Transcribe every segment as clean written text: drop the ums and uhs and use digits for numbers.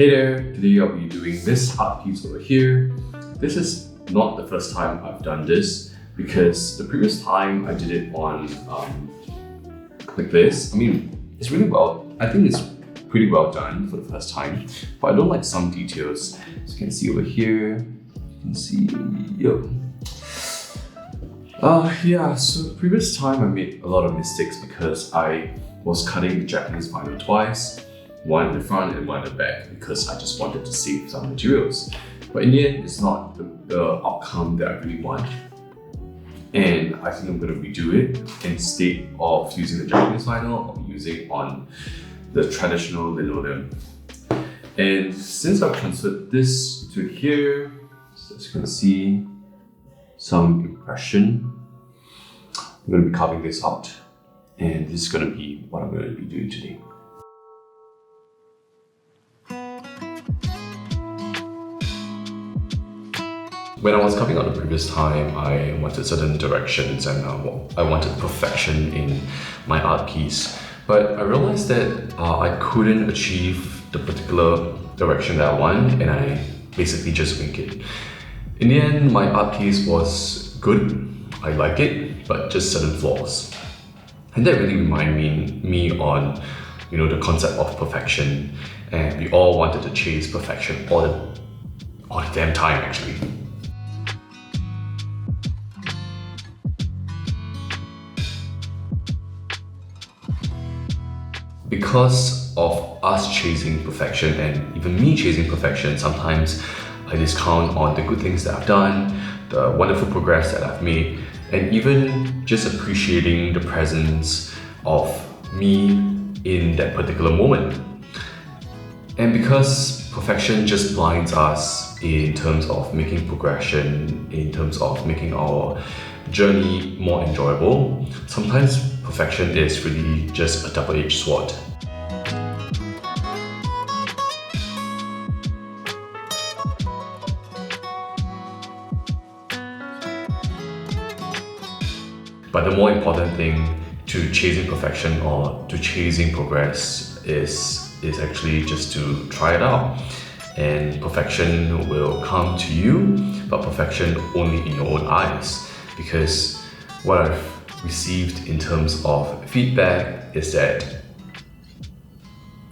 Hey there, today I'll be doing this art piece over here. This is not the first time I've done this because the previous time I did it on like this. I mean, it's really well, I think it's pretty well done for the first time, but I don't like some details. As you can see over here, you can see, so the previous time I made a lot of mistakes because I was cutting the Japanese vinyl twice, one in the front and one in the back, because I just wanted to save some materials. But in the end, it's not the outcome that I really want. And I think I'm going to redo it. Instead of using the Japanese vinyl, I'll be using on the traditional linoleum. And since I've transferred this to here, so as you can see, some impression, I'm going to be carving this out. And this is going to be what I'm going to be doing today. When I was carving out the previous time, I wanted certain directions and I wanted perfection in my art piece. But I realized that I couldn't achieve the particular direction that I want, and I basically just winged it. In the end, my art piece was good, I like it, but just certain flaws. And that really reminded me on the concept of perfection, and we all wanted to chase perfection all the damn time actually. Because of us chasing perfection and even me chasing perfection, sometimes I discount on the good things that I've done, the wonderful progress that I've made, and even just appreciating the presence of me in that particular moment. And because perfection just blinds us in terms of making progression, in terms of making our journey more enjoyable, sometimes perfection is really just a double-edged sword. But the more important thing to chasing perfection or to chasing progress is actually just to try it out. And perfection will come to you, but perfection only in your own eyes. Because what I've received in terms of feedback is that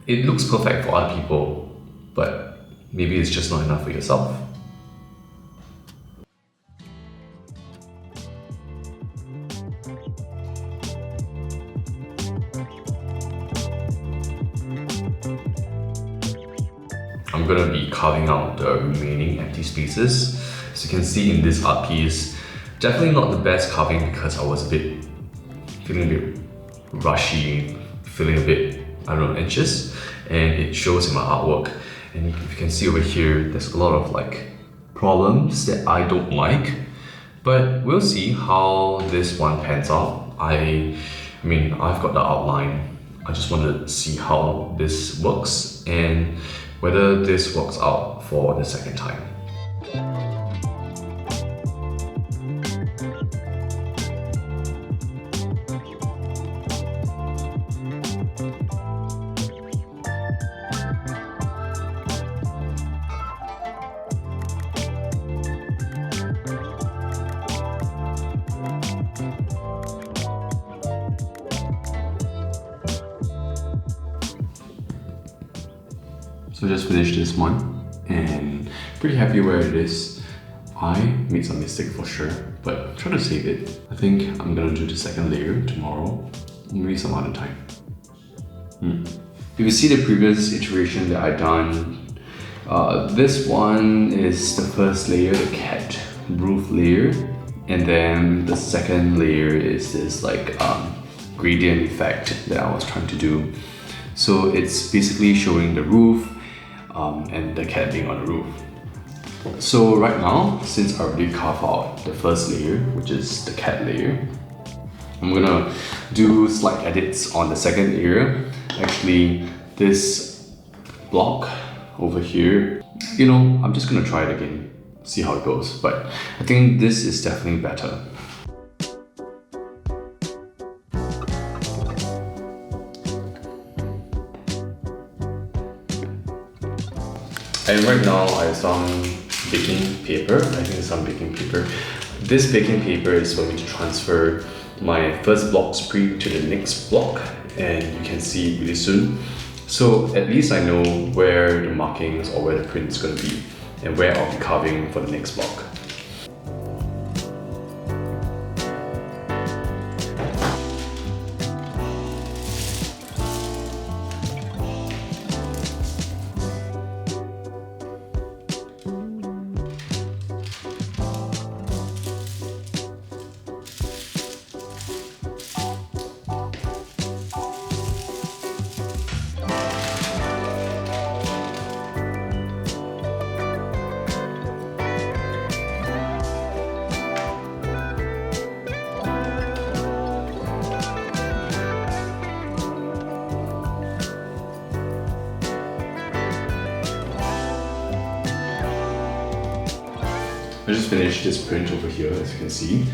it looks perfect for other people, but maybe it's just not enough for yourself. I'm gonna be carving out the remaining empty spaces. As you can see in this art piece, definitely not the best carving because I was feeling a bit rushy, feeling a bit, anxious, and it shows in my artwork. And if you can see over here, there's a lot of problems that I don't like, but we'll see how this one pans out. I mean, I've got the outline. I just want to see how this works and whether this works out for the second time. So I just finished this one and pretty happy where it is. I made some mistake for sure, but try to save it. I think I'm gonna do the second layer tomorrow, maybe some other time. If you see the previous iteration that I done, this one is the first layer, the cat roof layer, and then the second layer is this gradient effect that I was trying to do. So it's basically showing the roof and the cat being on the roof. So right now, since I already carved out the first layer, which is the cat layer, I'm gonna do slight edits on the second layer. Actually, this block over here, I'm just gonna try it again, see how it goes. But I think this is definitely better. And right now I have some baking paper. I think it's some baking paper. This baking paper is for me to transfer my first block's print to the next block, and you can see it really soon. So at least I know where the markings or where the print is going to be and where I'll be carving for the next block. I just finished this print over here, as you can see.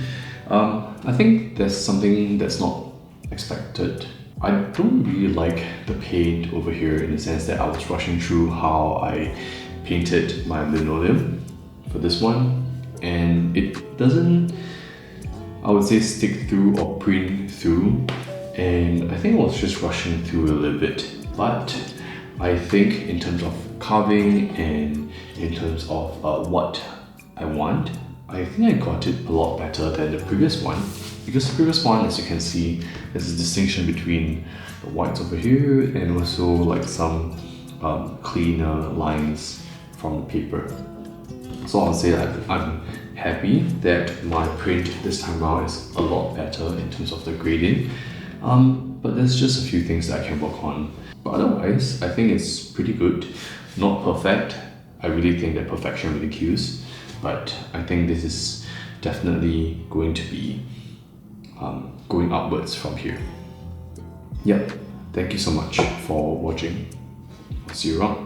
I think there's something that's not expected. I don't really like the paint over here in the sense that I was rushing through how I painted my linoleum for this one, and it doesn't, I would say, stick through or print through, and I think I was just rushing through a little bit. But I think in terms of carving and in terms of what I want, I think I got it a lot better than the previous one, because the previous one, as you can see, there's a distinction between the whites over here and also like some cleaner lines from the paper. So I'll say that I'm happy that my print this time around is a lot better in terms of the gradient, but there's just a few things that I can work on. But otherwise, I think it's pretty good. Not perfect. I really think that perfection really kills. But I think this is definitely going to be going upwards from here. Yep, thank you so much for watching. See you around.